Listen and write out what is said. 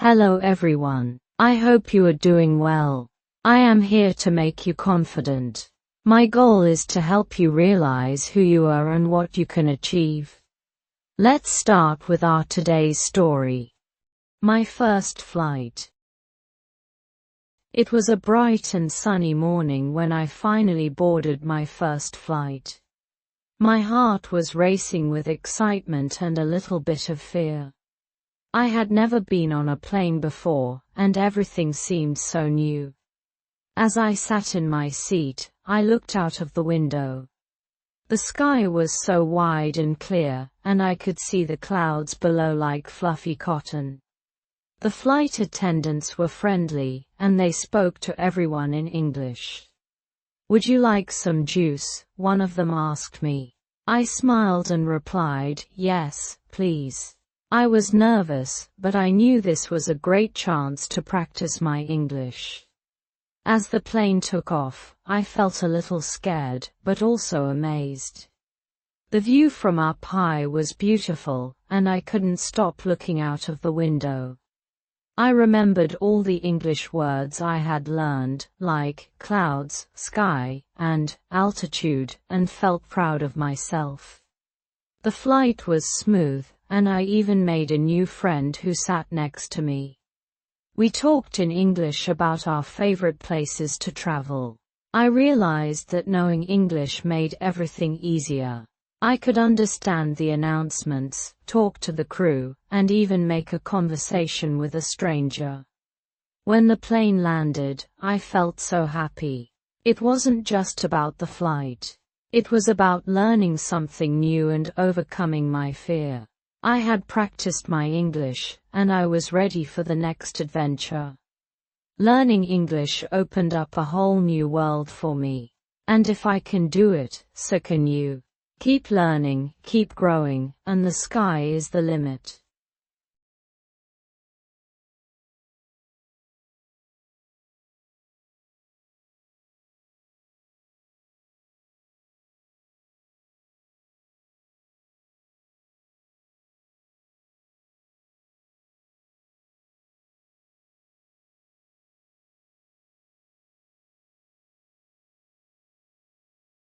Hello everyone. I hope you are doing well. I am here to make you confident. My goal is to help you realize who you are and what you can achieve. Let's start with our today's story. My first flight. It was a bright and sunny morning when I finally boarded my first flight. My heart was racing with excitement and a little bit of fear. I had never been on a plane before, and everything seemed so new. As I sat in my seat, I looked out of the window. The sky was so wide and clear, and I could see the clouds below like fluffy cotton. The flight attendants were friendly, and they spoke to everyone in English. "Would you like some juice?" one of them asked me. I smiled and replied, "Yes, please." I was nervous, but I knew this was a great chance to practice my English. As the plane took off, I felt a little scared, but also amazed. The view from up high was beautiful, and I couldn't stop looking out of the window. I remembered all the English words I had learned, like clouds, sky, and altitude, and felt proud of myself. The flight was smooth, and I even made a new friend who sat next to me. We talked in English about our favorite places to travel. I realized that knowing English made everything easier. I could understand the announcements, talk to the crew, and even make a conversation with a stranger. When the plane landed, I felt so happy. It wasn't just about the flight. It was about learning something new and overcoming my fear. I had practiced my English, and I was ready for the next adventure. Learning English opened up a whole new world for me. And if I can do it, so can you. Keep learning, keep growing, and the sky is the limit.